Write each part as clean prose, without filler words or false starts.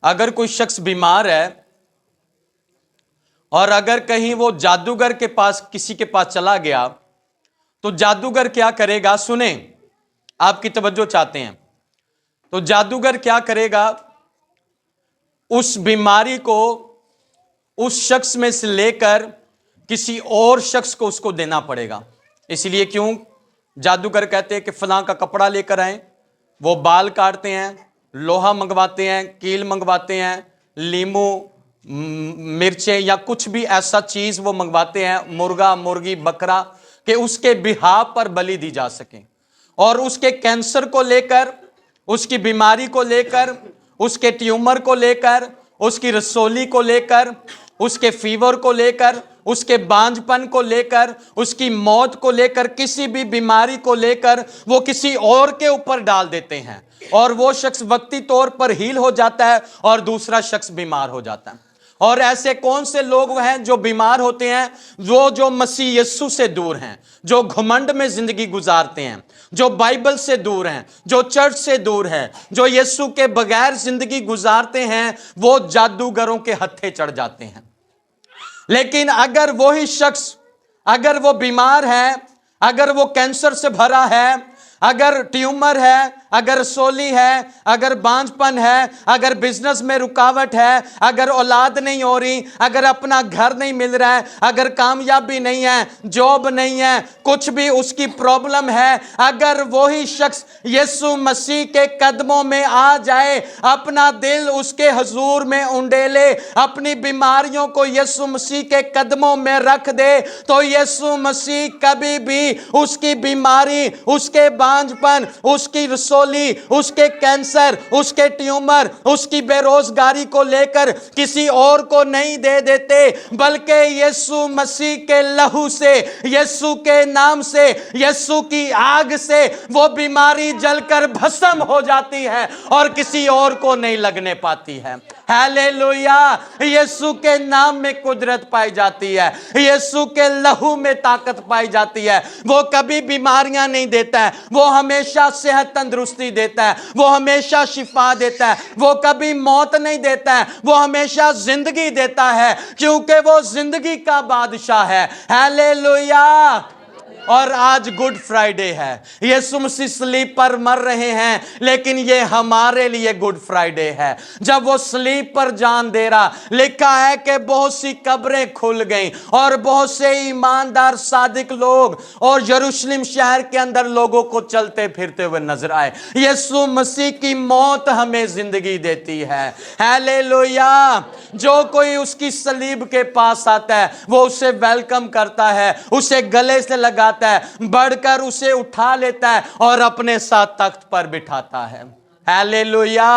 अगर कोई शख्स बीमार है और अगर कहीं वो जादूगर के पास किसी के पास चला गया तो जादूगर क्या करेगा? सुने, आपकी तवज्जो चाहते हैं। तो जादूगर क्या करेगा? उस बीमारी को उस शख्स में से लेकर किसी और शख्स को उसको देना पड़ेगा। इसलिए क्यों जादूगर कहते हैं कि फलां का कपड़ा लेकर आए, वो बाल काटते हैं, लोहा मंगवाते हैं, कील मंगवाते हैं, लीमू मिर्चें या कुछ भी ऐसा चीज वो मंगवाते हैं, मुर्गा मुर्गी बकरा, कि उसके बिहाव पर बलि दी जा सके। और उसके कैंसर को लेकर, उसकी बीमारी को लेकर, उसके ट्यूमर को लेकर, उसकी रसोली को लेकर, उसके फीवर को लेकर, उसके बांझपन को लेकर, उसकी मौत को लेकर, किसी भी बीमारी को लेकर वो किसी और के ऊपर डाल देते हैं और वो शख्स वक्ती तौर पर हील हो जाता है और दूसरा शख्स बीमार हो जाता है। और ऐसे कौन से लोग हैं जो बीमार होते हैं? वो जो मसीह यीशु से दूर हैं, जो घमंड में जिंदगी गुजारते हैं, जो बाइबल से दूर हैं, जो चर्च से दूर हैं, जो यीशु के बगैर जिंदगी गुजारते हैं, वो जादूगरों के हत्थे चढ़ जाते हैं। लेकिन अगर वही शख्स, अगर वो बीमार है, अगर वो कैंसर से भरा है, अगर ट्यूमर है, अगर सोली है, अगर बांझपन है, अगर बिजनेस में रुकावट है, अगर औलाद नहीं हो रही, अगर अपना घर नहीं मिल रहा है, अगर कामयाबी नहीं है, जॉब नहीं है, कुछ भी उसकी प्रॉब्लम है, अगर वही शख्स यीशु मसीह के कदमों में आ जाए, अपना दिल उसके हुजूर में उंडेले, अपनी बीमारियों को यीशु मसीह के कदमों में रख दे, तो यीशु मसीह कभी भी उसकी बीमारी, उसके बांझपन, उसकी रसोली, उसके कैंसर, उसके ट्यूमर, उसकी बेरोजगारी को लेकर किसी और को नहीं दे देते, बल्कि यीशु मसीह के लहू से, यीशु के नाम से, यीशु की आग से वो बीमारी जलकर भस्म हो जाती है और किसी और को नहीं लगने पाती है। हालेलुया! यीशु के नाम में कुदरत पाई जाती है, यीशु के लहू में ताकत पाई जाती है। वो कभी बीमारियां नहीं देता है, वो हमेशा सेहत तंदुरुस्ती देता है, वो हमेशा शिफा देता है, वो कभी मौत नहीं देता है, वो हमेशा जिंदगी देता है, क्योंकि वो जिंदगी का बादशाह है। हालेलुया! और आज गुड फ्राइडे है, यीशु मसीह स्लीप पर मर रहे हैं, लेकिन ये हमारे लिए गुड फ्राइडे है। जब वो स्लीप पर जान दे रहा, लिखा है कि बहुत सी कब्रें खुल गईं और बहुत से ईमानदार सादिक लोग और यरूशलेम शहर के अंदर लोगों को चलते फिरते हुए नजर आए। यीशु मसीह की मौत हमें जिंदगी देती है। हालेलुया! जो कोई उसकी सलीब के पास आता है वो उसे वेलकम करता है, उसे गले से लगाता है, बढ़कर उसे उठा लेता है और अपने साथ तख्त पर बिठाता है। हालेलुया!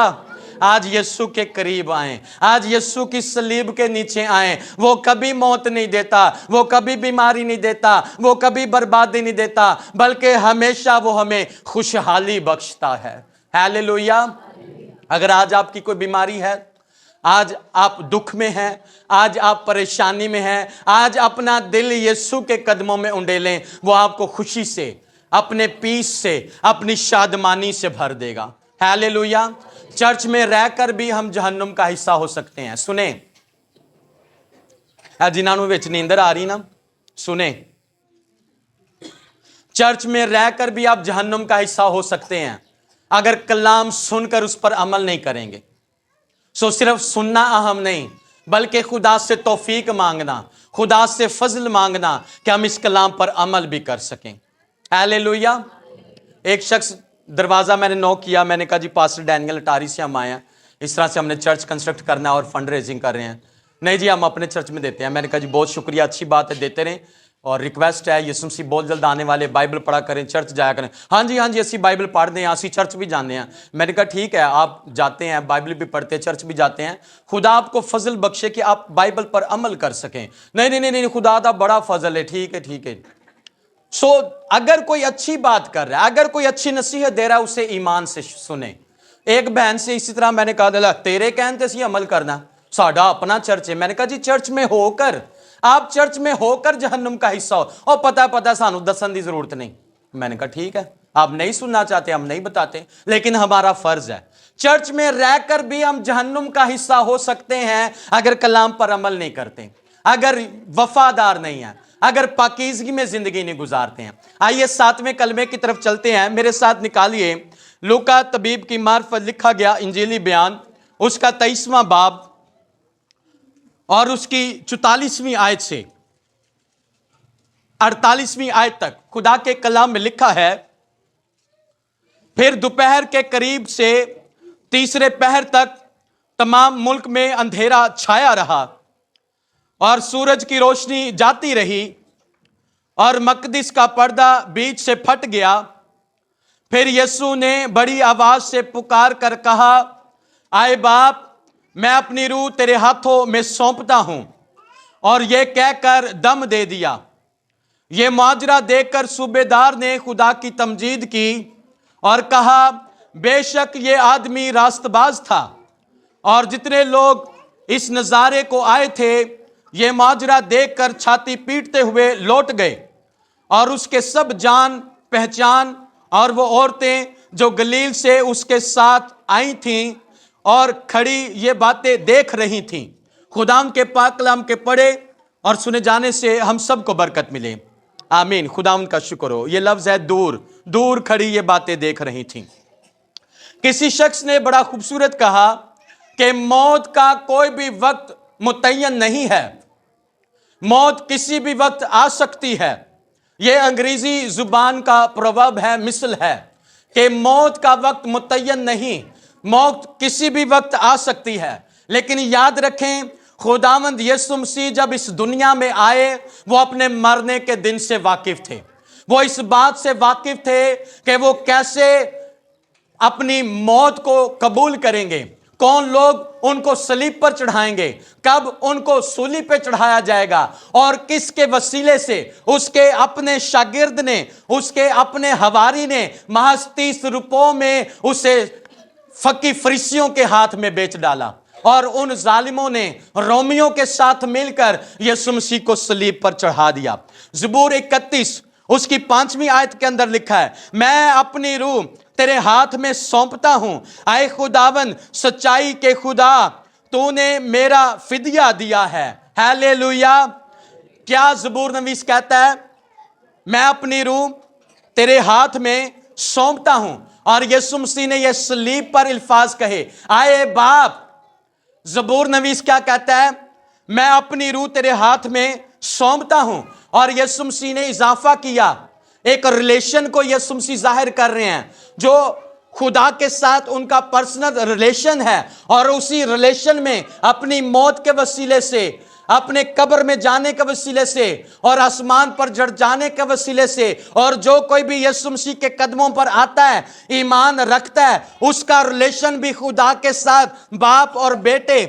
आज यीशु के करीब आए, आज यीशु की सलीब के नीचे आए। वो कभी मौत नहीं देता, वो कभी बीमारी नहीं देता, वो कभी बर्बादी नहीं देता, बल्कि हमेशा वो हमें खुशहाली बख्शता है। हालेलुया! अगर आज आपकी कोई बीमारी है, आज आप दुख में हैं, आज आप परेशानी में हैं, आज अपना दिल यीशु के कदमों में उंडेलें, वो आपको खुशी से, अपने पीस से, अपनी शादमानी से भर देगा। हालेलुया! चर्च में रहकर भी हम जहन्नुम का हिस्सा हो सकते हैं। सुने, जिन्होंने विच नींदर आ रही ना, सुने, चर्च में रहकर भी आप जहन्नुम का हिस्सा हो सकते हैं अगर कलाम सुनकर उस पर अमल नहीं करेंगे। सो सिर्फ सुनना अहम नहीं, बल्कि खुदा से तौफीक मांगना, खुदा से फजल मांगना कि हम इस कलाम पर अमल भी कर सकें। हालेलुया! एक शख्स दरवाज़ा मैंने नॉक किया, मैंने कहा जी पास्टर डैनियल अटारी से हम आए हैं, इस तरह से हमने चर्च कंस्ट्रक्ट करना है और फंड रेजिंग कर रहे हैं। नहीं जी, हम अपने चर्च में देते हैं। मैंने कहा जी बहुत शुक्रिया, अच्छी बात है, देते रहें, और रिक्वेस्ट है यीशु मसीह बहुत जल्द आने वाले, बाइबल पढ़ा करें, चर्च जाया करें। हाँ जी असी बाइबल पढ़ते हैं, असी चर्च भी जाते हैं। मैंने कहा ठीक है, आप जाते हैं, बाइबल भी पढ़ते हैं, चर्च भी जाते हैं, खुदा आपको फजल बख्शे कि आप बाइबल पर अमल कर सकें। नहीं नहीं नहीं नहीं, खुदा का बड़ा फजल है, ठीक है ठीक है। सो अगर कोई अच्छी बात कर रहा है, अगर कोई अच्छी नसीहत दे रहा है, उसे ईमान से सुने। एक बहन से इसी तरह मैंने कहा तेरे कहने से अमल करना, साडा अपना चर्च है। मैंने कहा जी चर्च में होकर, आप चर्च में होकर जहन्नुम का हिस्सा हो, और पता सानू दसन की जरूरत नहीं। मैंने कहा ठीक है, आप नहीं सुनना चाहते, हम नहीं बताते, लेकिन हमारा फर्ज है चर्च में रहकर भी हम जहन्नुम का हिस्सा हो सकते हैं अगर कलाम पर अमल नहीं करते, अगर वफादार नहीं है, अगर पाकीज़गी में जिंदगी नहीं गुजारते हैं। आइए 7वें कलमे की तरफ चलते हैं। मेरे साथ निकालिए लूका तबीब की मार्फत लिखा गया इंजीली बयान, उसका 23वां बाब और उसकी 44वीं आयत से 48वीं आयत तक। खुदा के कलाम में लिखा है, फिर दोपहर के करीब से तीसरे पहर तक तमाम मुल्क में अंधेरा छाया रहा और सूरज की रोशनी जाती रही और मकदिस का पर्दा बीच से फट गया। फिर यीशु ने बड़ी आवाज से पुकार कर कहा, आए बाप, मैं अपनी रूह तेरे हाथों में सौंपता हूं। और यह कहकर दम दे दिया। यह मुआजरा देखकर सूबेदार ने खुदा की तमजीद की और कहा, बेशक ये आदमी रास्तबाज था। और जितने लोग इस नज़ारे को आए थे, ये मुआजरा देखकर छाती पीटते हुए लौट गए। और उसके सब जान पहचान और वो औरतें जो गलील से उसके साथ आई थीं और खड़ी ये बातें देख रही थीं। खुदाम के पाक कलाम के पढ़े और सुने जाने से हम सबको बरकत मिले। आमीन। खुदाम का शुक्र हो। ये लफ्ज़ है दूर, दूर खड़ी ये बातें देख रही थीं। किसी शख्स ने बड़ा खूबसूरत कहा कि मौत का कोई भी वक्त मुतय्यन नहीं है, मौत किसी भी वक्त आ सकती है। यह अंग्रेजी जुबान का प्रवर्ब है, मिसल है कि मौत का वक्त मुतय्यन नहीं, मौत किसी भी वक्त आ सकती है। लेकिन याद रखें, खुदावंद यीशु मसीह जब इस दुनिया में आए, वो अपने मरने के दिन से वाकिफ थे। वो इस बात से वाकिफ थे कि वो कैसे अपनी मौत को कबूल करेंगे, कौन लोग उनको सलीब पर चढ़ाएंगे, कब उनको सूली पे चढ़ाया जाएगा और किसके वसीले से। उसके अपने शागिर्द ने, उसके अपने हवारी ने महज 30 रुपयों में उसे फकी फरीसियों के हाथ में बेच डाला और उन जालिमों ने रोमियों के साथ मिलकर यीशु मसीह को सलीब पर चढ़ा दिया। ज़बूर 31 उसकी 5वीं आयत के अंदर लिखा है, मैं अपनी रूह तेरे हाथ में सौंपता हूं। आए खुदावन सच्चाई के खुदा, तूने मेरा फिदिया दिया है। हालेलुया। क्या ज़बूर नवीस कहता है? मैं अपनी रूह तेरे हाथ में सौंपता हूं। और यीशु मसीह ने यह सलीब पर अल्फाज कहे, आए बाप। ज़बूर नवीस क्या कहता है? मैं अपनी रूह तेरे हाथ में सौंपता हूं। और यीशु मसीह ने इजाफा किया, एक रिलेशन को यीशु मसीह जाहिर कर रहे हैं जो खुदा के साथ उनका पर्सनल रिलेशन है। और उसी रिलेशन में अपनी मौत के वसीले से, अपने कब्र में जाने के वसीले से और आसमान पर चढ़ जाने के वसीले से, और जो कोई भी यीशु मसीह के कदमों पर आता है, ईमान रखता है, उसका रिलेशन भी खुदा के साथ बाप और बेटे,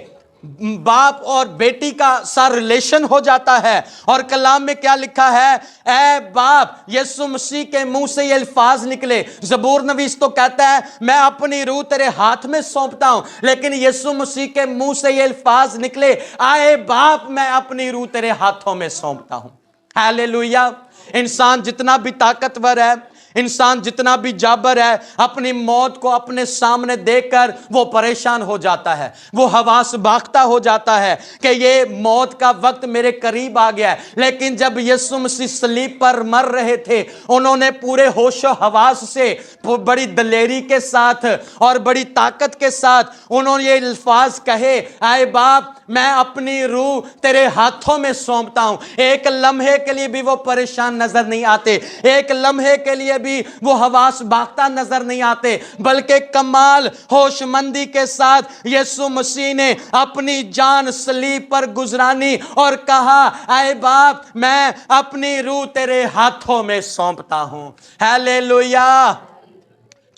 बाप और बेटी का सा रिलेशन हो जाता है। और कलाम में क्या लिखा है? ऐ बाप। यीशु मसीह के मुंह से ये अल्फाज निकले। ज़बूर नवीस तो कहता है मैं अपनी रूह तेरे हाथ में सौंपता हूं, लेकिन यीशु मसीह के मुंह से ये अल्फाज निकले, आए बाप, मैं अपनी रूह तेरे हाथों में सौंपता हूं। हालेलुया। इंसान जितना भी ताकतवर है, इंसान जितना भी जाबर है, अपनी मौत को अपने सामने देखकर वो परेशान हो जाता है, वो हवास बाख्ता हो जाता है कि ये मौत का वक्त मेरे करीब आ गया है। लेकिन जब यीशु मसीह सलीब पर मर रहे थे, उन्होंने पूरे होशो हवास से, बड़ी दलेरी के साथ और बड़ी ताकत के साथ उन्होंने ये अल्फाज कहे, आए बाप, मैं अपनी रूह तेरे हाथों में सौंपता हूं। एक लम्हे के लिए भी वो परेशान नजर नहीं आते, एक लम्हे के लिए भी वो हवास बाख्ता नजर नहीं आते, बल्कि कमाल होशमंदी के साथ यीशु मसीह ने अपनी जान सलीब पर गुजरानी और कहा, आए बाप, मैं अपनी रूह तेरे हाथों में सौंपता हूं। हालेलुया।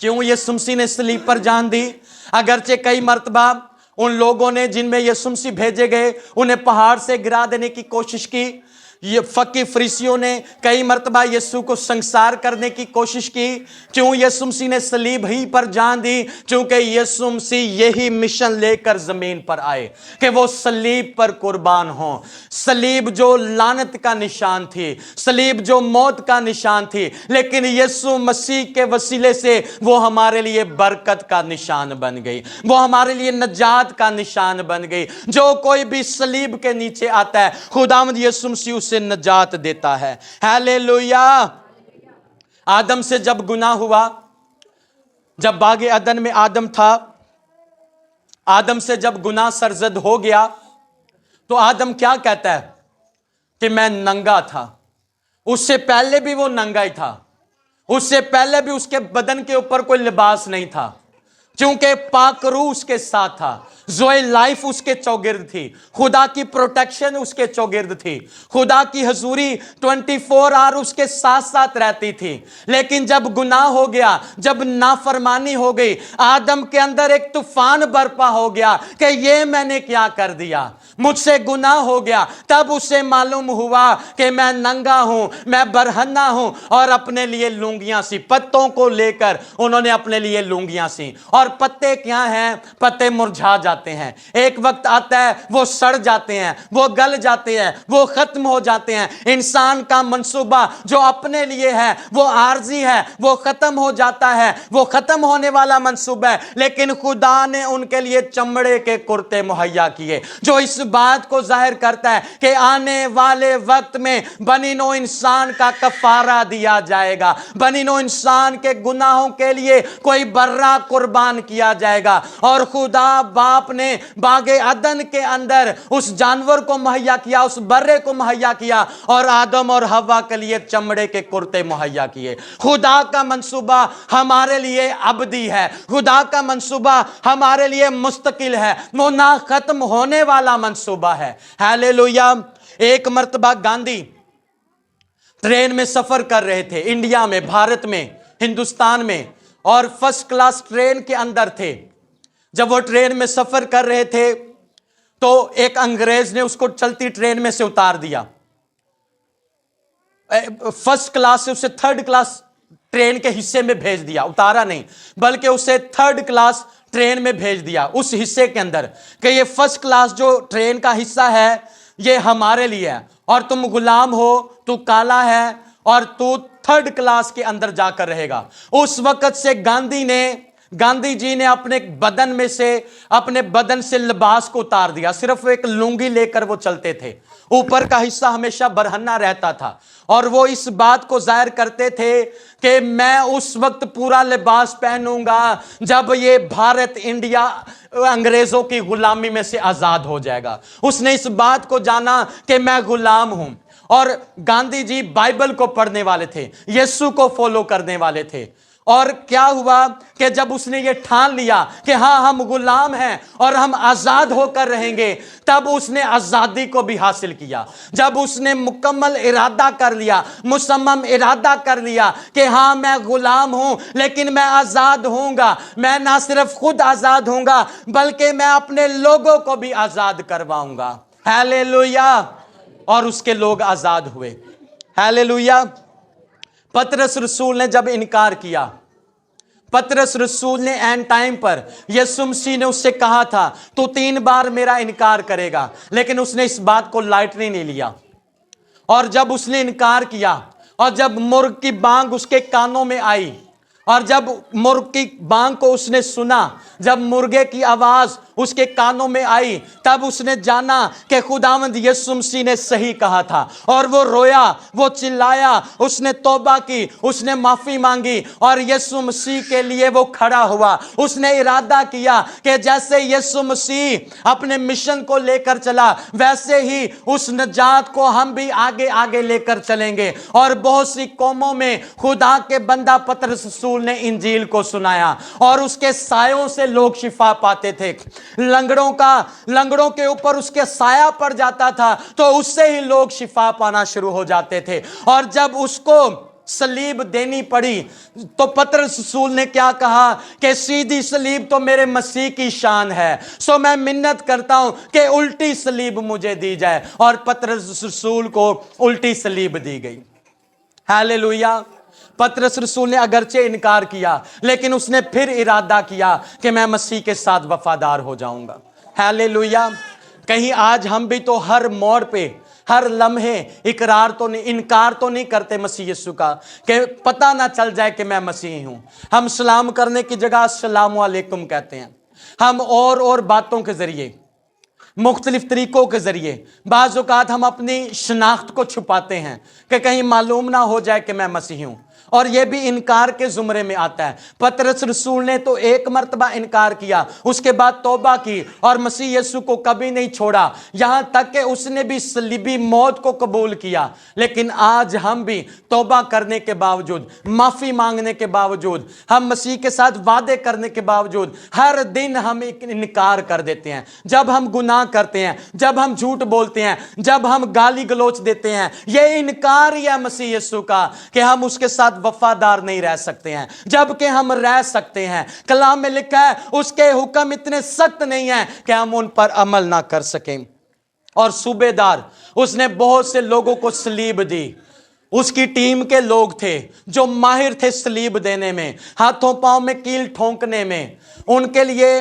क्यों यीशु मसीह ने सलीब पर जान दी? अगरचे कई मर्तबा उन लोगों ने जिनमें यीशु मसीह भेजे गए, उन्हें पहाड़ से गिरा देने की कोशिश की, یہ फकी फरीसियों ने कई मरतबा यीशु को संसार करने की कोशिश की। क्यों यीशु मसीह ने सलीब ही पर जान दी? क्योंकि यीशु मसीह यही मिशन लेकर जमीन पर आए कि वो सलीब पर कुर्बान हो। सलीब जो लानत का निशान थी, सलीब जो मौत का निशान थी, लेकिन यीशु मसीह के वसीले से वो हमारे लिए बरकत का निशान बन गई, वो हमारे लिए नजात का निशान बन गई। जो कोई भी सलीब के नीचे आता है, खुदावंद यीशु मसीह उसे नजात देता है। हालेलुया। आदम से जब गुनाह हुआ, जब बागे अदन में आदम था, आदम से जब गुनाह सरजद हो गया, तो आदम क्या कहता है कि मैं नंगा था। उससे पहले भी वो नंगा ही था, उससे पहले भी उसके बदन के ऊपर कोई लिबास नहीं था, क्योंकि पाक रूह उसके साथ था, ज़ोए लाइफ उसके चौगिर्द थी, खुदा की प्रोटेक्शन उसके चौगिर्द थी, खुदा की हजूरी 24 आवर उसके साथ साथ रहती थी। लेकिन जब गुनाह हो गया, जब नाफरमानी हो गई, आदम के अंदर एक तूफान बरपा हो गया कि ये मैंने क्या कर दिया, मुझसे गुनाह हो गया। तब उसे मालूम हुआ कि मैं नंगा हूं, मैं बरहन्ना हूं, और अपने लिए लुंगियां सी, पत्तों को लेकर उन्होंने अपने लिए लुंगियां सी। और पत्ते क्या हैं? पत्ते मुरझा जाते हैं, एक वक्त आता है वो सड़ जाते हैं, वो गल जाते हैं, वो खत्म हो जाते हैं। इंसान का मंसूबा जो अपने लिए है वो आर्जी है, वो खत्म हो जाता है, वो खत्म होने वाला मंसूबा है। लेकिन खुदा ने उनके लिए चमड़े के कुर्ते मुहैया किए, जो इस बात को जाहिर करता है कि आने वाले वक्त में बनी नो इंसान का कफारा दिया जाएगा, बनी नो इंसान के गुनाहों के लिए कोई बर्रा कुर्बान किया जाएगा। और खुदा बाप ने बागे अदन के अंदर उस जानवर को मुहैया किया, उस बर्रे को मुहैया किया, और आदम और हवा के लिए चमड़े के कुर्ते मुहैया किए। खुदा का मंसूबा हमारे लिए अबदी है, खुदा का मंसूबा हमारे लिए मुस्तकिल है, वो ना खत्म होने वाला मंसूबा है। हालेलुया। एक मर्तबा गांधी ट्रेन में सफर कर रहे थे, इंडिया में, भारत में, हिंदुस्तान में, और फर्स्ट क्लास ट्रेन के अंदर थे। जब वो ट्रेन में सफर कर रहे थे तो एक अंग्रेज ने उसको चलती ट्रेन में से उतार दिया। फर्स्ट क्लास से उसे थर्ड क्लास ट्रेन के हिस्से में भेज दिया, उतारा नहीं, बल्कि उसे थर्ड क्लास ट्रेन में भेज दिया, उस हिस्से के अंदर, कि ये फर्स्ट क्लास जो ट्रेन का हिस्सा है ये हमारे लिए है, और तुम गुलाम हो, तू काला है, और तू थर्ड क्लास के अंदर जाकर रहेगा। उस वक्त से गांधी जी ने अपने बदन से लिबास को उतार दिया, सिर्फ एक लुंगी लेकर वो चलते थे, ऊपर का हिस्सा हमेशा बरहन्ना रहता था। और वो इस बात को जाहिर करते थे कि मैं उस वक्त पूरा लिबास पहनूंगा जब ये भारत, इंडिया अंग्रेजों की गुलामी में से आजाद हो जाएगा। उसने इस बात को जाना कि मैं गुलाम हूं। और गांधी जी बाइबल को पढ़ने वाले थे, यीशु को फॉलो करने वाले थे। और क्या हुआ कि जब उसने ये ठान लिया कि हाँ हम गुलाम हैं और हम आजाद होकर रहेंगे, तब उसने आजादी को भी हासिल किया। जब उसने मुकम्मल इरादा कर लिया, मुसम्मम इरादा कर लिया कि हाँ मैं गुलाम हूं लेकिन मैं आजाद होऊंगा, मैं ना सिर्फ खुद आजाद होऊंगा बल्कि मैं अपने लोगों को भी आजाद करवाऊंगा। हालेलुया। और उसके लोग आजाद हुए। हालेलुया। पतरस रसूल ने जब इनकार किया, पतरस रसूल ने एंड टाइम पर, यीशु मसीह ने उससे कहा था तू 3 बार मेरा इनकार करेगा, लेकिन उसने इस बात को लाइटली नहीं लिया। और जब उसने इनकार किया, और जब मुर्ग की बांग उसके कानों में आई, और जब मुर्ग की बांग को उसने सुना, जब मुर्गे की आवाज उसके कानों में आई, तब उसने जाना कि खुदावंद यीशु मसीह ने सही कहा था। और वो रोया, वो चिल्लाया, उसने तौबा की, उसने माफी मांगी, और यीशु मसीह के लिए वो खड़ा हुआ। उसने इरादा किया कि जैसे यीशु मसीह अपने मिशन को लेकर चला, वैसे ही उस नजात को हम भी आगे आगे लेकर चलेंगे। और बहुत सी कौमों में खुदा के बंदा पतरस रसूल ने इंजील को सुनाया, और उसके सायों से लोग शिफा पाते थे। लंगड़ों के ऊपर उसके साया पड़ जाता था तो उससे ही लोग शिफा पाना शुरू हो जाते थे। और जब उसको सलीब देनी पड़ी, तो पतरस रसूल ने क्या कहा कि सीधी सलीब तो मेरे मसीह की शान है, सो मैं मिन्नत करता हूं कि उल्टी सलीब मुझे दी जाए। और पतरस रसूल को उल्टी सलीब दी गई। हालेलुया। पतरस रसूल ने अगरचे इनकार किया, लेकिन उसने फिर इरादा किया कि मैं मसीह के साथ वफादार हो जाऊंगा। हालेलुया। कहीं आज हम भी तो हर मोड़ पे, हर लम्हे इकरार तो नहीं, इनकार तो नहीं करते मसीह यीशु का, कि पता ना चल जाए कि मैं मसीह हूं। हम सलाम करने की जगह अस्सलाम वालेकुम कहते हैं। हम और बातों के जरिए, मुख्तलिफ तरीकों के जरिए, बाज़ औक़ात हम अपनी शनाख्त को छुपाते हैं कि कहीं मालूम ना हो जाए कि मैं मसीह हूं, और यह भी इनकार के जुमरे में आता है। पतरस रसूल ने तो एक मर्तबा इनकार किया, उसके बाद तौबा की और मसीह यीशु को कभी नहीं छोड़ा, यहां तक कि उसने भी सलीबी मौत को कबूल किया। लेकिन आज हम भी तौबा करने के बावजूद, माफी मांगने के बावजूद, हम मसीह के साथ वादे करने के बावजूद हर दिन हम इनकार कर देते हैं। जब हम गुनाह करते हैं, जब हम झूठ बोलते हैं, जब हम गाली गलौच देते हैं, यह इनकार ही है मसीह यीशु का कि हम उसके साथ वफादार नहीं रह सकते हैं, जबकि हम रह सकते हैं। कलाम में लिखा है उसके हुक्म इतने सख्त नहीं हैं कि हम उन पर अमल ना कर सकें। और सूबेदार, उसने बहुत से लोगों को सलीब दी। उसकी टीम के लोग थे जो माहिर थे सलीब देने में, हाथों पांव में कील ठोंकने में। उनके लिए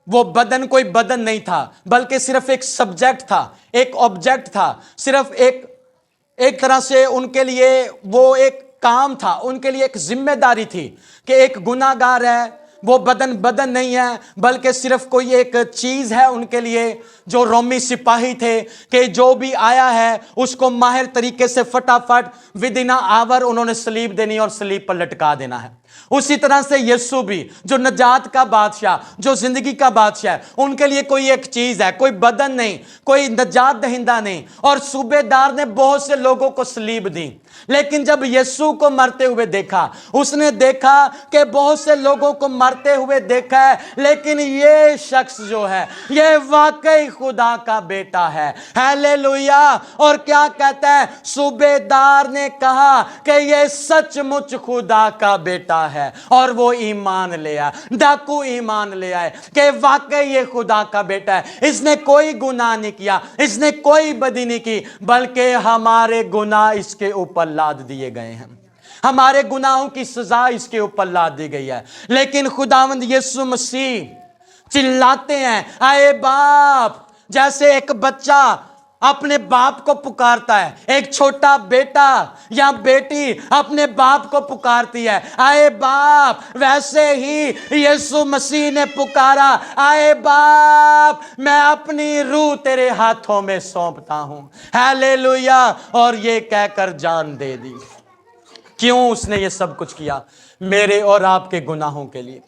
वो बदन कोई बदन नहीं था, बल्कि सिर्फ एक सब्जेक्ट था, एक ऑब्जेक्ट था, सिर्फ एक तरह से उनके लिए वो एक काम था, उनके लिए एक जिम्मेदारी थी कि एक गुनाहगार है, वो बदन नहीं है, बल्कि सिर्फ कोई एक चीज है उनके लिए। जो रोमी सिपाही थे कि जो भी आया है उसको माहिर तरीके से फटाफट विद इन आवर उन्होंने सलीब देनी और सलीब पर लटका देना है। उसी तरह से यीशु भी, जो नजात का बादशाह, जो जिंदगी का बादशाह है, उनके लिए कोई एक चीज है, कोई बदन नहीं, कोई नजात दहिंदा नहीं। और सूबेदार ने बहुत से लोगों को सलीब दी, लेकिन जब यीशु को मरते हुए देखा, उसने देखा कि बहुत से लोगों को मरते हुए देखा है, लेकिन ये शख्स जो है ये वाकई खुदा का बेटा है। हालेलुया। और क्या कहता है, सूबेदार ने कहा कि ये सचमुच खुदा का बेटा है, और वो ईमान ले आया, डाकू ईमान ले आए कि वाकई ये खुदा का बेटा है। इसने कोई गुनाह नहीं किया, इसने कोई बदी नहीं की, बल्कि हमारे गुनाह इसके ऊपर लाद दिए गए हैं, हमारे गुनाहों की सजा इसके ऊपर लाद दी गई है। लेकिन खुदावंद यीशु मसीह चिल्लाते हैं, आए बाप, जैसे एक बच्चा अपने बाप को पुकारता है, एक छोटा बेटा या बेटी अपने बाप को पुकारती है, आए बाप, वैसे ही यीशु मसीह ने पुकारा, आए बाप, मैं अपनी रूह तेरे हाथों में सौंपता हूं। हालेलुया। और ये कहकर जान दे दी। क्यों उसने ये सब कुछ किया? मेरे और आपके गुनाहों के लिए,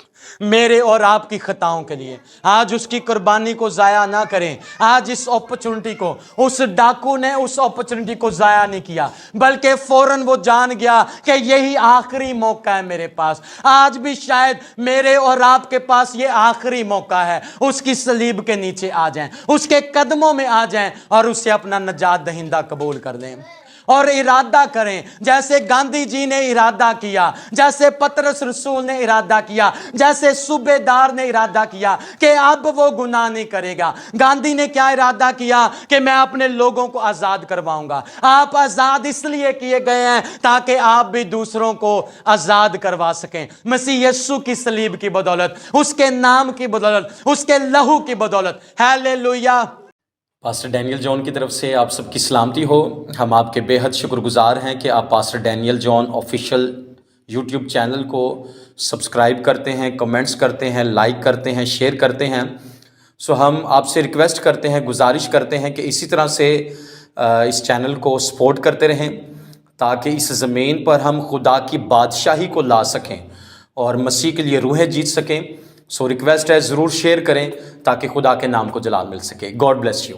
मेरे और आपकी खताओं के लिए। आज उसकी कुर्बानी को जाया ना करें। आज इस अपॉर्चुनिटी को, उस डाकू ने उस अपॉर्चुनिटी को जाया नहीं किया, बल्कि फौरन वो जान गया कि यही आखिरी मौका है मेरे पास। आज भी शायद मेरे और आपके पास ये आखिरी मौका है, उसकी सलीब के नीचे आ जाएं, उसके कदमों में आ जाएं और उसे अपना नजात दहिंदा कबूल कर दें और इरादा करें, जैसे गांधी जी ने इरादा किया, जैसे पतरस रसूल ने इरादा किया, जैसे सूबेदार ने इरादा किया कि अब वो गुनाह नहीं करेगा। गांधी ने क्या इरादा किया कि मैं अपने लोगों को आजाद करवाऊंगा। आप आजाद इसलिए किए गए हैं ताकि आप भी दूसरों को आजाद करवा सकें। मसीह यीशु की सलीब की बदौलत, उसके नाम की बदौलत, उसके लहू की बदौलत। हालेलुया। पास्टर डैनियल जॉन की तरफ से आप सबकी सलामती हो। हम आपके बेहद शुक्रगुजार हैं कि आप pastor Daniel John official YouTube channel को सब्सक्राइब करते हैं, कमेंट्स करते हैं, लाइक करते हैं, शेयर करते हैं। सो हम आपसे रिक्वेस्ट करते हैं, गुजारिश करते हैं कि इसी तरह से इस चैनल को सपोर्ट करते रहें, ताकि इस ज़मीन पर हम खुदा की बादशाही को ला सकें और मसीह के लिए रूहें जीत सकें। सो रिक्वेस्ट है, ज़रूर शेयर करें ताकि खुदा के नाम को जलाल मिल सके। God bless you.